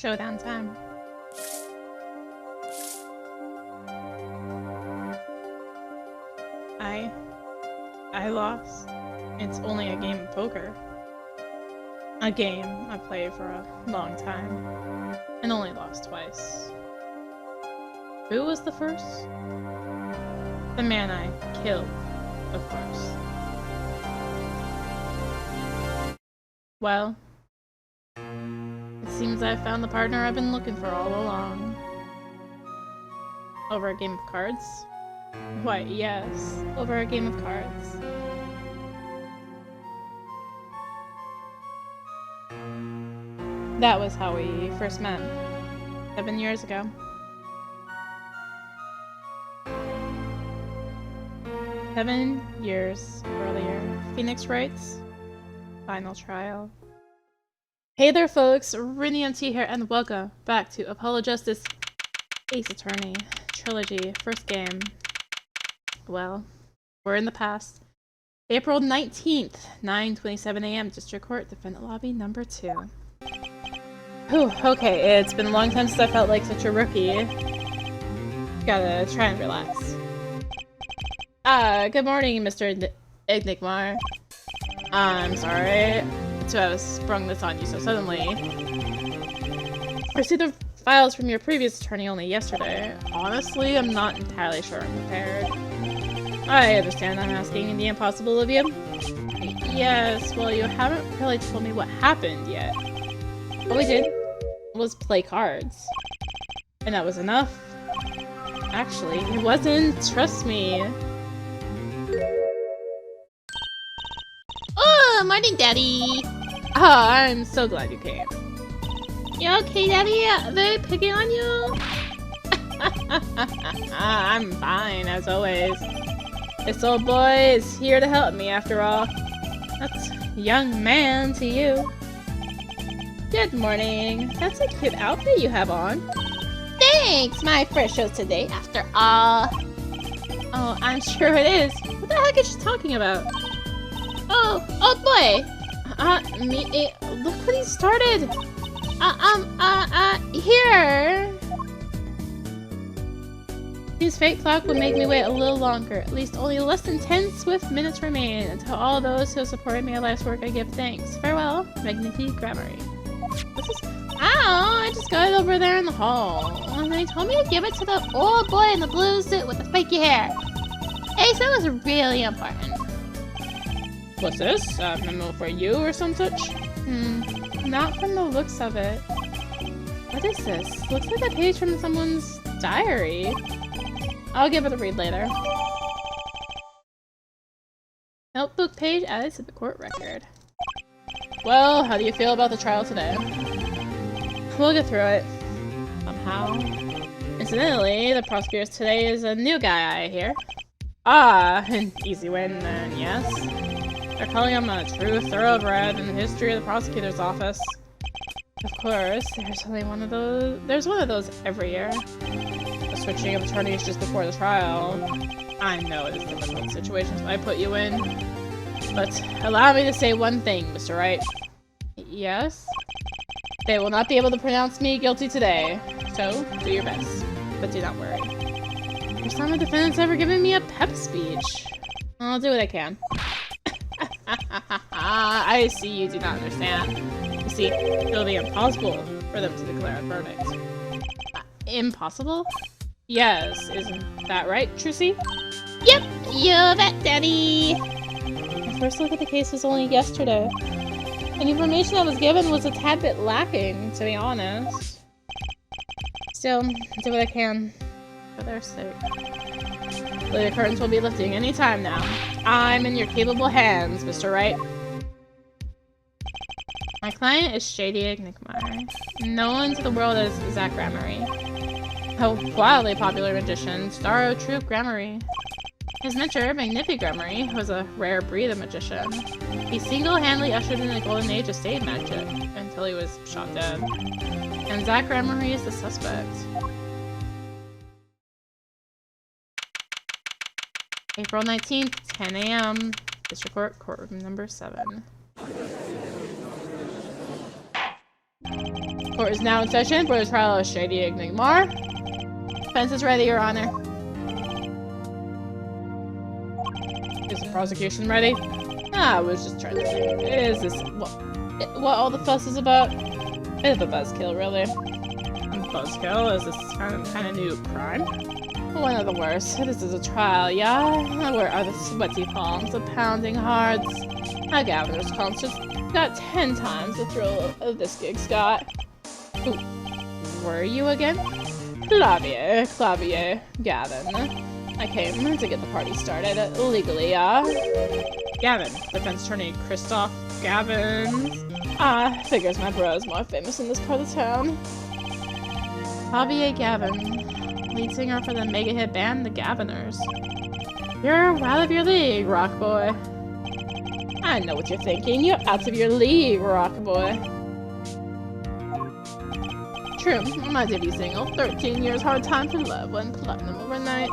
Showdown time. I lost. It's only a game of poker. A game I played for a long time. And only lost twice. Who was the first? The man I killed, of course. Well, it seems I found the partner I've been looking for all along. Over a game of cards? Why, yes, over a game of cards. That was how we first met, 7 years ago. Seven years earlier, Phoenix Wright's final trial. Hey there folks, rinimt here and welcome back to Apollo Justice Ace Attorney Trilogy, first game. Well, we're in the past. April 19th, 9:27 a.m. District Court, Defendant Lobby number 2. Whew, okay, it's been a long time since I felt like such a rookie. Gotta try and relax. Good morning, Mr. Enigma. I'm sorry to have sprung this on you so suddenly. I received the files from your previous attorney only yesterday. Honestly, I'm not entirely sure I'm prepared. I understand I'm asking the impossible of you. Yes, well, you haven't really told me what happened yet. All we did was play cards. And that was enough. Actually, it wasn't. Trust me. Oh, morning, Daddy! Oh, I'm so glad you came. You okay, Daddy? Very picking on you? I'm fine, as always. This old boy is here to help me, after all. That's young man to you. Good morning. That's a cute outfit you have on. Thanks! My first show today, after all. Oh, I'm sure it is. What the heck is she talking about? Oh, old boy! Look what he started! Here! His fate clock would make me wait a little longer. At least only less than 10 swift minutes remain. And to all those who have supported me in life's work, I give thanks. Farewell, Magnifique Grammary. What's this? Ow! I just got it over there in the hall. And they told me to give it to the old boy in the blue suit with the spiky hair. Ace, that was really important. What's this? A memo for you or some such? Not from the looks of it. What is this? Looks like a page from someone's diary. I'll give it a read later. Notebook page added to the court record. Well, how do you feel about the trial today? We'll get through it. Somehow. Incidentally, the prosecutor today is a new guy, I hear. Ah, an easy win then, yes? They're calling him a true thoroughbred in the history of the prosecutor's office. Of course, there's one of those every year. The switching of attorneys just before the trial. I know it is difficult situations I put you in. But allow me to say one thing, Mr. Wright. Yes? They will not be able to pronounce me guilty today. So, do your best. But do not worry. First time a defendant's ever given me a pep speech. I'll do what I can. I see you do not understand. You see, it'll be impossible for them to declare a verdict. Impossible? Yes, isn't that right, Trucy? Yep, you bet, Daddy! My first look at the case was only yesterday. The information I was given was a tad bit lacking, to be honest. Still, do what I can, for their sake. The curtains will be lifting any time now. I'm in your capable hands, Mr. Wright. My client is Shady Enigma, known to the world as Zach Grammary. A wildly popular magician, star of Troupe Grammary. His mentor, Magnifique Grammary, was a rare breed of magician. He single-handedly ushered in the golden age of stage magic, until he was shot dead. And Zach Grammary is the suspect. April 19th, 10 a.m. District Court, courtroom number 7. Court is now in session for the trial of Shady Enigmar. Defense is ready, Your Honor. Is the prosecution ready? I was just trying to think. Is this what all the fuss is about? Bit of a buzzkill, really. Buzzkill? Is this kind of new crime? One of the worst. This is a trial, yeah? Where are the sweaty palms, the pounding hearts? A governor's concert's got 10 times the thrill of this gig's got. Who were you again? Clavier, Gavin. I came to get the party started legally, yeah? Gavin, defense attorney Christoph Gavin. Figures my bro's more famous in this part of town. Clavier Gavin, lead singer for the mega hit band The Gaviners. You're out of your league, rock boy. I know what you're thinking. You're out of your league, rock boy. True, my debut single, 13 years hard time for love, went platinum overnight.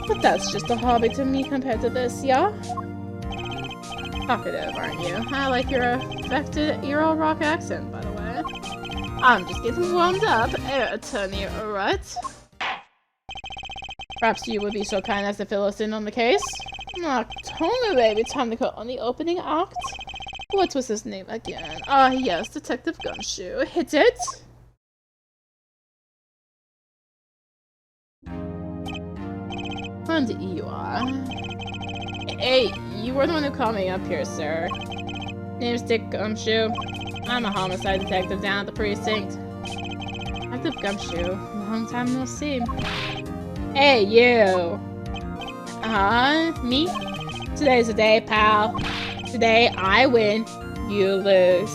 But that's just a hobby to me compared to this, yeah? Talkative, aren't you? I like your affected Euro rock accent, by the way. I'm just getting warmed up, Attorney Wright. Perhaps you would be so kind as to fill us in on the case? Totally, baby, time to go on the opening act. What was his name again? Yes, Detective Gumshoe. Hit it! And you are. Hey, you were the one who called me up here, sir. Name's Dick Gumshoe. I'm a homicide detective down at the precinct. Detective Gumshoe, long time no see. Hey, you! Me? Today's the day, pal. Today, I win, you lose.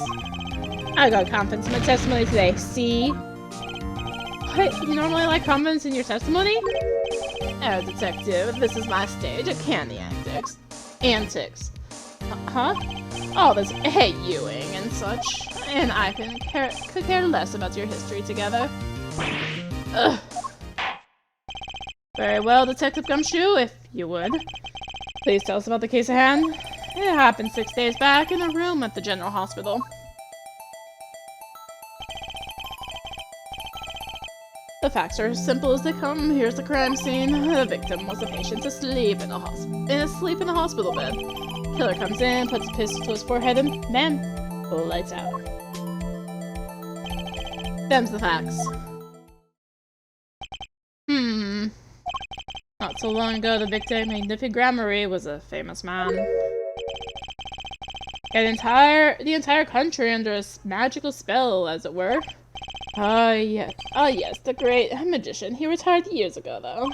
I got confidence in my testimony today, see? What? You normally like confidence in your testimony? Oh, detective, this is my stage. I can the antics. Huh? All this hey-youing and such. And I could care less about your history together. Ugh. Very well, Detective Gumshoe, if you would. Please tell us about the case at hand. It happened 6 days back in a room at the General Hospital. The facts are as simple as they come. Here's the crime scene. The victim was a patient asleep in a hospital bed. Killer comes in, puts a pistol to his forehead, and man, lights out. Them's the facts. Not so long ago, the victim, Magnifigrammary, was a famous man. Got the entire country under a magical spell, as it were. Yes, the great magician. He retired years ago, though.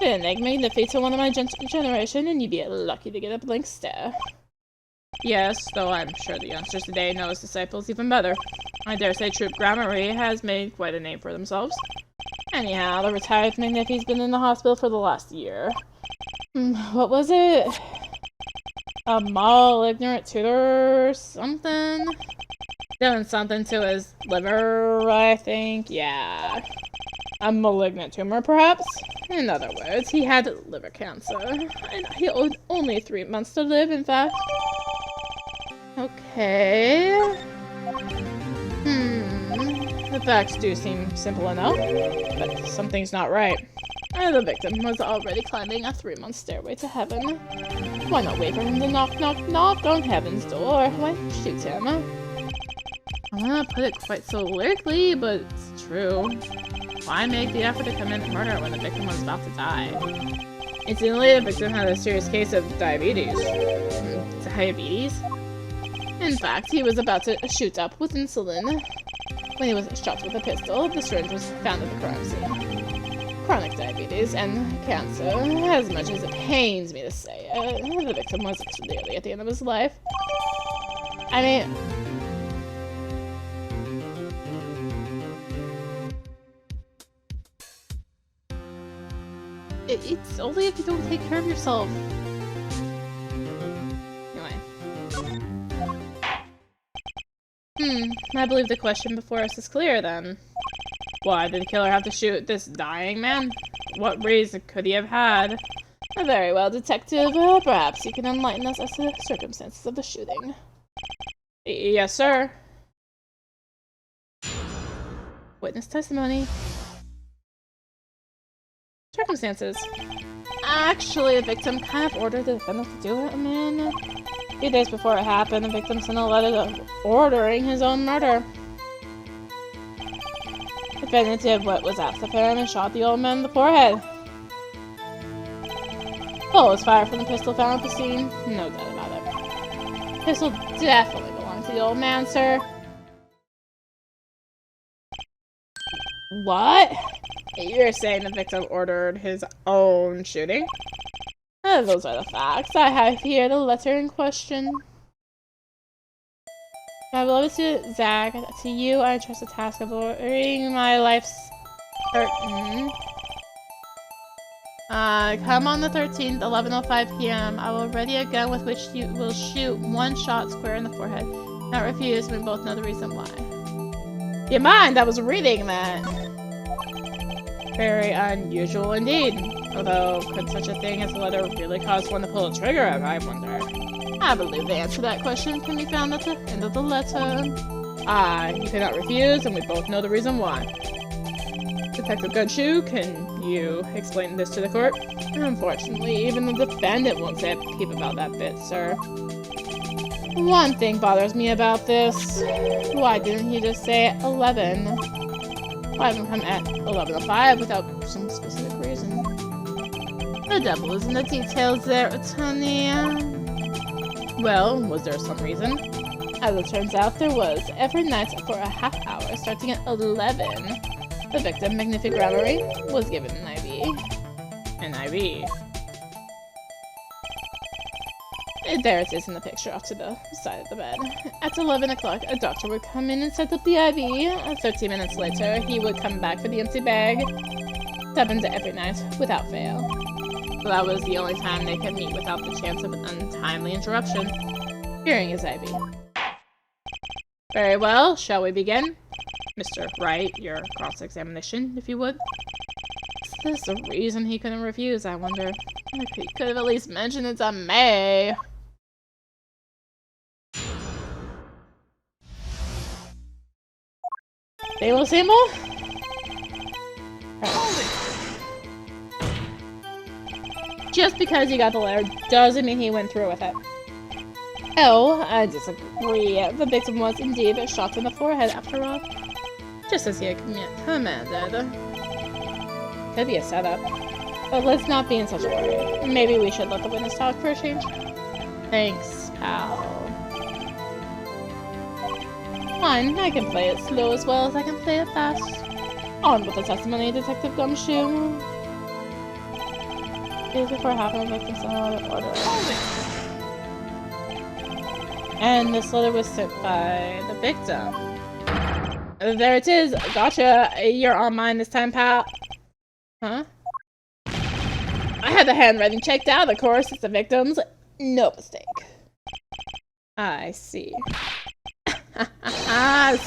An enigma defeats one of my generation, and you'd be lucky to get a blank stare. Yes, though I'm sure the youngsters today know his disciples even better. I dare say Troop Grammarly has made quite a name for themselves. Anyhow, the retired Magnifi's been in the hospital for the last year. What was it? A malignant tutor or something? Doing something to his liver, I think. Yeah. A malignant tumor, perhaps? In other words, he had liver cancer. And he owed only 3 months to live, in fact. Okay. The facts do seem simple enough, but something's not right. The victim was already climbing a 3-month stairway to heaven. Why not wait for him to knock on heaven's door? Why shoot him? I don't want to put it quite so lyrically, but it's true. Why make the effort to commit murder when the victim was about to die? Incidentally, the victim had a serious case of diabetes. Diabetes? In fact, he was about to shoot up with insulin when he was shot with a pistol. The syringe was found at the crime scene. Chronic diabetes and cancer, as much as it pains me to say it, the victim was clearly at the end of his life. I mean, it's only if you don't take care of yourself. Anyway. I believe the question before us is clear, then. Why did the killer have to shoot this dying man? What reason could he have had? Very well, detective. Perhaps you can enlighten us as to the circumstances of the shooting. Yes, sir. Witness testimony. Circumstances. Actually, the victim kind of ordered the defendant to do it. I mean, a few days before it happened, the victim sent a letter ordering his own murder. The defendant did what was asked of him and shot the old man in the forehead. Bullet was fired from the pistol found at the scene. No doubt about it. The pistol definitely belonged to the old man, sir. What? You're saying the victim ordered his own shooting? Those are the facts. I have here the letter in question. My beloved student, Zach, to you I entrust the task of ordering my life's certain. Come on the 13th, 11:05 p.m. I will ready a gun with which you will shoot one shot square in the forehead. Not refuse, we both know the reason why. You mind? I was reading that. Very unusual indeed. Although, could such a thing as a letter really cause one to pull a trigger? I wonder. I believe the answer to that question can be found at the end of the letter. You cannot refuse, and we both know the reason why. Detective Gunshoe, can you explain this to the court? Unfortunately, even the defendant won't say a peep about that bit, sir. One thing bothers me about this. Why didn't he just say 11? Why didn't come at 11:05 without some specific reason? The devil is in the details there, Attorney. Well, was there some reason? As it turns out, there was. Every night for a half hour, starting at 11, the victim, Magnific Grammary, was given an IV. An IV. There it is in the picture off to the side of the bed. At 11 o'clock, a doctor would come in and set up the IV. 13 minutes later, he would come back for the empty bag. It happened every night, without fail. So that was the only time they could meet without the chance of an untimely interruption. Hearing his IV. Very well, shall we begin? Mr. Wright, your cross-examination, if you would. Is this the reason he couldn't refuse, I wonder? He could have at least mentioned it to May. Fatal symbol? Just because he got the letter doesn't mean he went through with it. Oh, I disagree. The victim was indeed shot in the forehead after all. Just as he had commanded. Could be a setup. But let's not be in such a hurry. Maybe we should let the witness talk for a change. Thanks, pal. Fine, I can play it slow as well as I can play it fast. On with the testimony, Detective Gumshoe. Days before it happened, victim sent a order. And this letter was sent by the victim. There it is. Gotcha. You're on mine this time, pal. Huh? I had the handwriting checked out, of course. It's the victim's. No mistake. I see.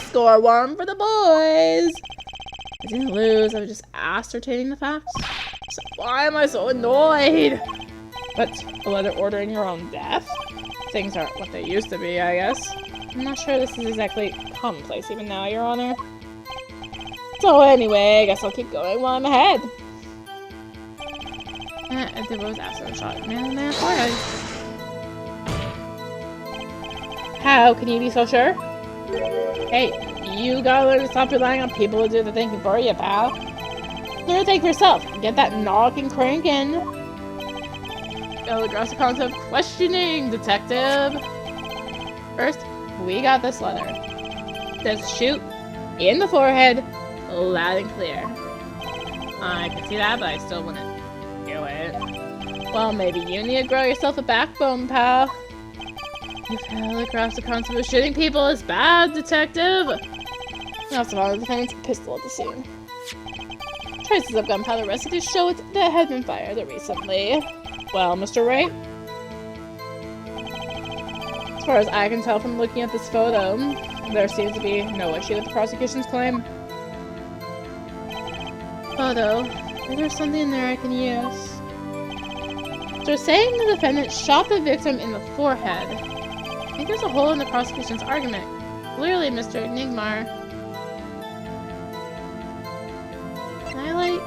Score one for the boys. I didn't lose. I was just ascertaining the facts. So why am I so annoyed? But a letter ordering your own death? Things aren't what they used to be, I guess. I'm not sure this is exactly commonplace even now, Your Honor. So anyway, I guess I'll keep going while I'm ahead. The rose after shot man in the forehead. How can you be so sure? Hey, you gotta learn to stop relying on people to do the thinking for you, pal. Learn to think for yourself. Get that knocking cranking. Go address the concept of questioning, detective. First, we got this letter. It says shoot in the forehead, loud and clear. I can see that, but I still wouldn't do it. Well, maybe you need to grow yourself a backbone, pal. You fell across the concept of shooting people is bad, detective. You also found the defendant's pistol at the scene. Traces of gunpowder residue show it that had been fired recently. Well, Mr. Wright? As far as I can tell from looking at this photo, there seems to be no issue with the prosecution's claim. Photo? Is there something in there I can use? So saying the defendant shot the victim in the forehead. I think there's a hole in the prosecution's argument. Clearly, Mr. Nigmar. I like...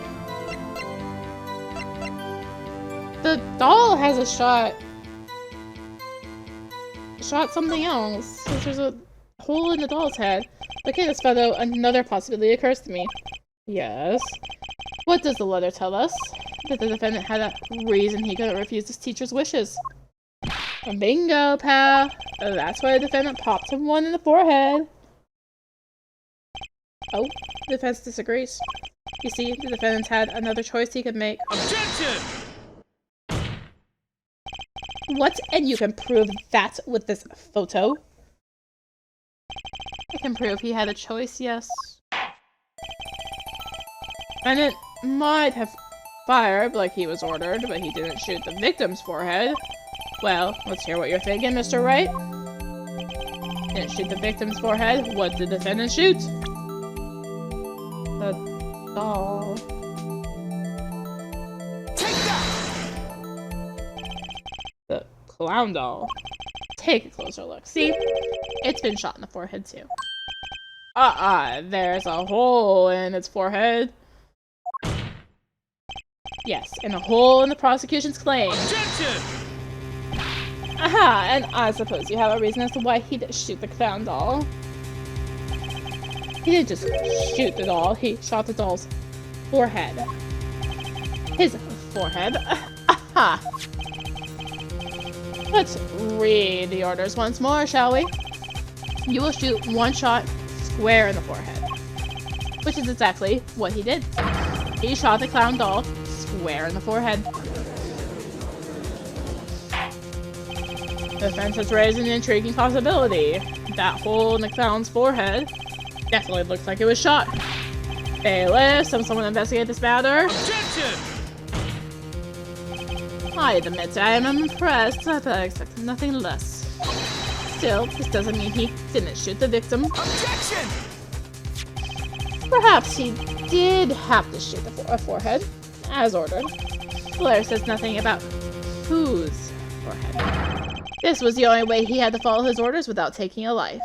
The doll has a shot. Shot something else. Since there's a hole in the doll's head. Looking at this photo, another possibility occurs to me. Yes. What does the letter tell us? That the defendant had a reason he couldn't refuse his teacher's wishes. Bingo, pal. That's why the defendant popped him one in the forehead. Oh, the defense disagrees. You see, the defendant had another choice he could make. Objection! What? And you can prove that with this photo? I can prove he had a choice, yes. Defendant might have fired like he was ordered, but he didn't shoot the victim's forehead. Well, let's hear what you're thinking, Mr. Wright. Didn't shoot the victim's forehead. What did the defendant shoot? The doll. Take that! The clown doll. Take a closer look. See? It's been shot in the forehead too. There's a hole in its forehead. Yes, and a hole in the prosecution's claim. Objection! Aha, and I suppose you have a reason as to why he didn't shoot the clown doll. He didn't just shoot the doll, he shot the doll's forehead. His forehead. Aha! Let's read the orders once more, shall we? You will shoot one shot square in the forehead. Which is exactly what he did. He shot the clown doll square in the forehead. The defense has raised an intriguing possibility. That hole in the clown's forehead definitely looks like it was shot. Bailiff, someone investigate this matter. Objection! I admit I am impressed, but I expected nothing less. Still, this doesn't mean he didn't shoot the victim. Objection! Perhaps he did have to shoot the forehead, as ordered. Blair says nothing about whose forehead. This was the only way he had to follow his orders without taking a life.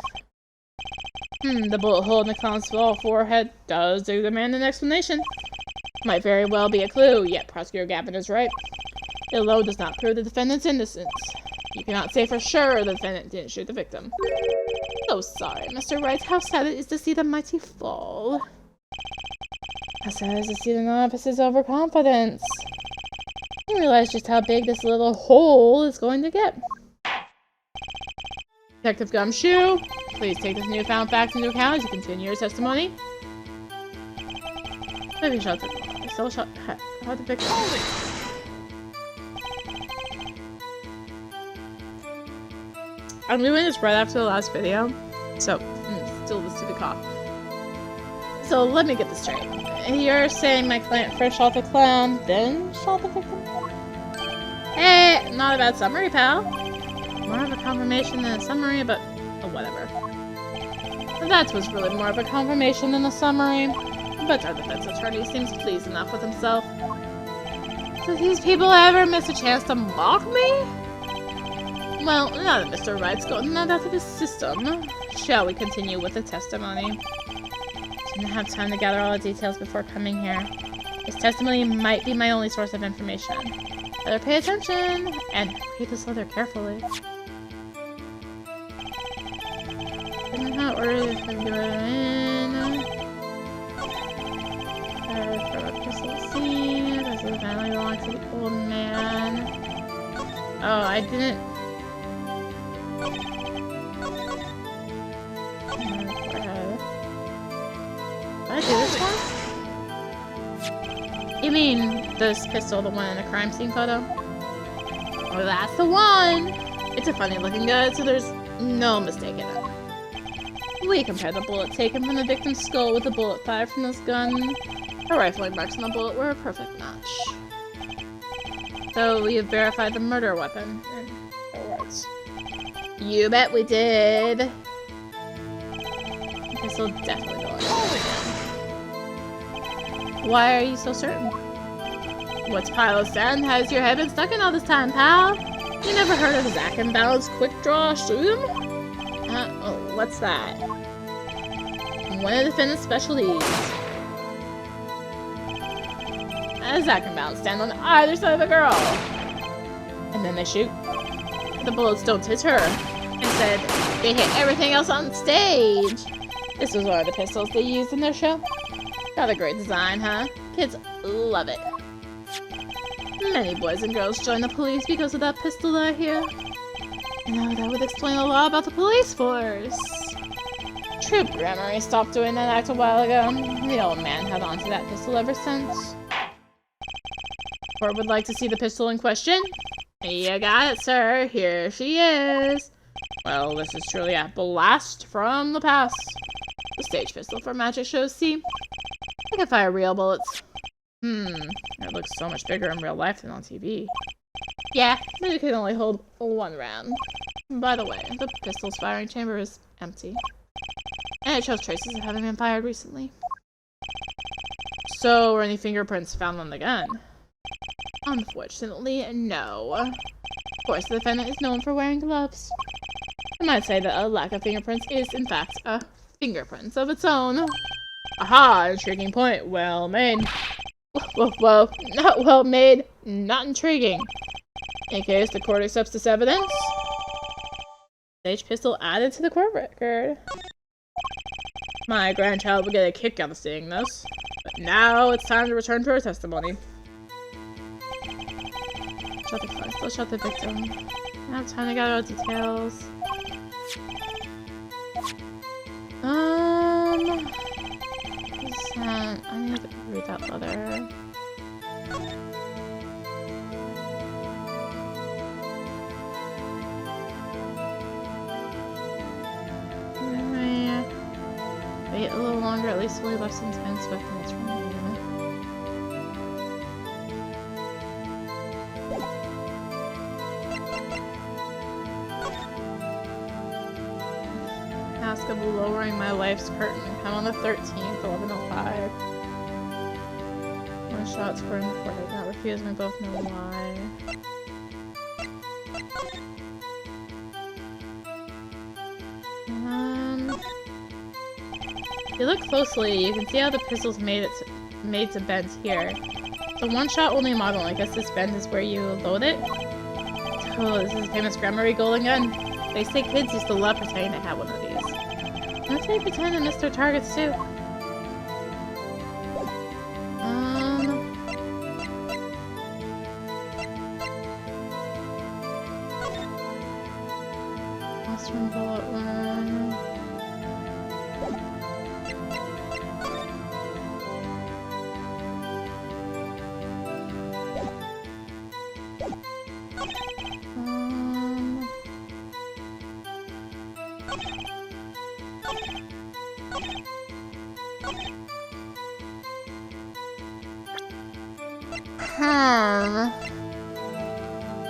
The bullet hole in the clown's forehead does demand an explanation. Might very well be a clue, yet Prosecutor Gavin is right. It alone does not prove the defendant's innocence. You cannot say for sure the defendant didn't shoot the victim. So sorry, Mr. Wright, how sad it is to see the mighty fall. How sad it is to see the novice's overconfidence. I realize just how big this little hole is going to get. Detective Gumshoe, please take this newfound fact into account as you continue your testimony. Maybe shot the how the victim. I'm doing this right after the last video, so still the stupid cough. So let me get this straight. You're saying my client first shot the clown, then shot the victim? Hey, not a bad summary, pal. More of a confirmation than a summary, but whatever. That was really more of a confirmation than a summary, but our defense attorney seems pleased enough with himself. Do these people ever miss a chance to mock me? Well, now that Mr. Wright's gotten that out of his system, shall we continue with the testimony? Didn't have time to gather all the details before coming here. His testimony might be my only source of information. Better pay attention and read this letter carefully. Didn't have orders to do it in. For a pistol scene. This is finally belong to the old man. Oh, I didn't. Did I do this one? You mean this pistol, the one in the crime scene photo? Oh, that's the one! It's a funny looking gun, so there's no mistake in it. We compared the bullet taken from the victim's skull with the bullet fired from this gun. The rifling marks on the bullet were a perfect match. So we have verified the murder weapon. Alright. You bet we did! The pistol definitely belongs to him. Why are you so certain? What's Pilo Stan? Has your head been stuck in all this time, pal? You never heard of Zack and Ball's quick draw shoot 'em? Oh, what's that? One of the defendant's specialties. as acrobats stand on either side of the girl. And then they shoot. The bullets don't hit her. Instead, they hit everything else on stage. This was one of the pistols they used in their show. Got a great design, huh? Kids love it. Many boys and girls join the police because of that pistol I hear. Now that would explain a lot about the police force. Troop Grammary stopped doing that act a while ago. The old man held on to that pistol ever since. Court would like to see the pistol in question. You got it, sir. Here she is. Well, this is truly a blast from the past. The stage pistol for magic shows, see? I can fire real bullets. It looks so much bigger in real life than on TV. Yeah, but it can only hold one round. By the way, the pistol's firing chamber is empty. And it shows traces of having been fired recently. So, were any fingerprints found on the gun? Unfortunately, no. Of course, the defendant is known for wearing gloves. I might say that a lack of fingerprints is, in fact, a fingerprints of its own. Aha! Intriguing point. Well made. Well, not well made, not intriguing. In case the court accepts this evidence, stage pistol added to the court record. My grandchild will get a kick out of seeing this. But now it's time to return to her testimony. Shot the class, let's shot the victim. I don't have time to gather all details. I need to read that letter. Wait a little longer, at least fully left since Ben Swift and it's from me. Task of lowering my wife's curtain. I'm on the 13th, 11:05. One shot scoring the forehead. Not refused, we both know why. If you look closely, you can see how the pistol's made to bend here. The one-shot only model. I guess this bend is where you load it. Oh, this is a famous Grammary golden gun. They say kids used to love pretending they had one of these. What if they pretend to miss their targets too? Last one bullet one.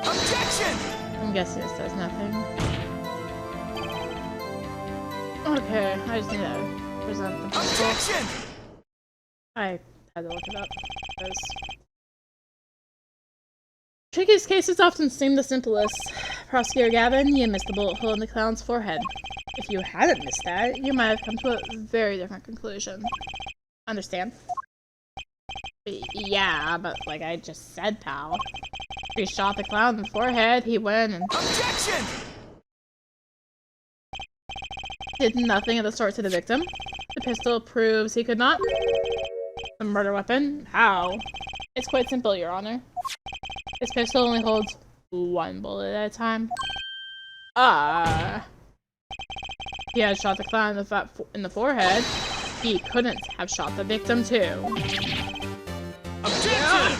Objection! I'm guessing this does nothing. Okay, I just need to present the pistol. Objection! I had to look it up because trickiest cases often seem the simplest. Prosecutor Gavin, you missed the bullet hole in the clown's forehead. If you hadn't missed that, you might have come to a very different conclusion. Understand? Yeah, but like I just said, pal. He shot the clown in the forehead, he went and Objection! did nothing of the sort to the victim. The pistol proves he could not. The murder weapon? How? It's quite simple, Your Honor. This pistol only holds one bullet at a time. He had shot the clown in the forehead. He couldn't have shot the victim too. Objection!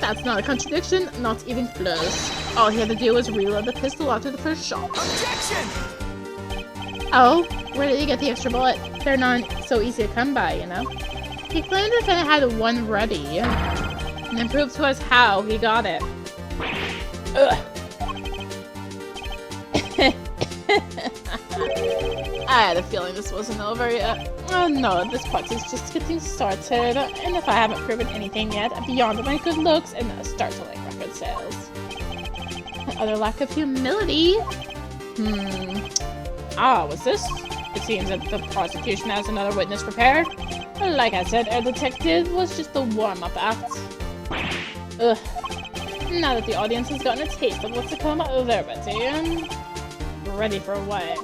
That's not a contradiction, not even close. All he had to do was reload the pistol after the first shot. Objection! Oh, where did he get the extra bullet? They're not so easy to come by, you know? He claimed the defendant had one ready, and then proved to us how he got it. Ugh. I had a feeling this wasn't over yet. Oh no, this party's just getting started, and if I haven't proven anything yet, beyond my good looks and startling record sales. Utter lack of humility. What's this? It seems that the prosecution has another witness prepared. Like I said, our detective was just a warm-up act. Ugh. Now that the audience has gotten a taste of what's to come, they're ready for what?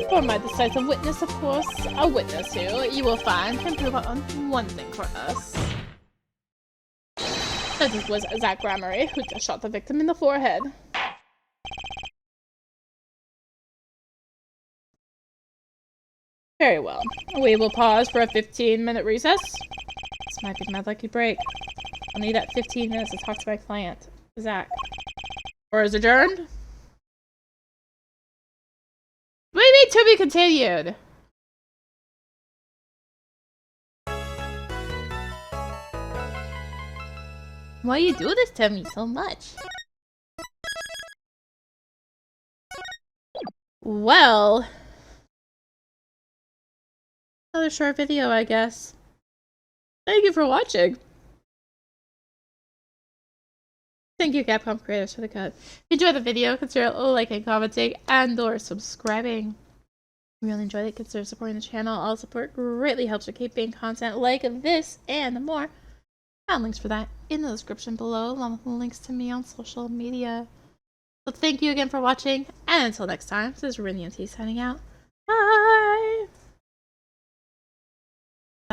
For my decisive witness, of course. A witness who, you will find, can prove on one thing for us. That it was Zach Gramery who just shot the victim in the forehead. Very well. We will pause for a 15-minute recess. This might be my lucky break. I'll need that 15 minutes to talk to my client, Zach. Or is adjourned? Maybe to be continued. Why you do this to me so much? Well, another short video, I guess. Thank you for watching. Thank you, Capcom Creators, for the cut. If you enjoyed the video, consider liking, commenting, and/or subscribing. If you really enjoyed it, consider supporting the channel. All support greatly helps with keeping content like this and more. Found links for that in the description below, along with links to me on social media. So thank you again for watching, and until next time, this is rinimt signing out.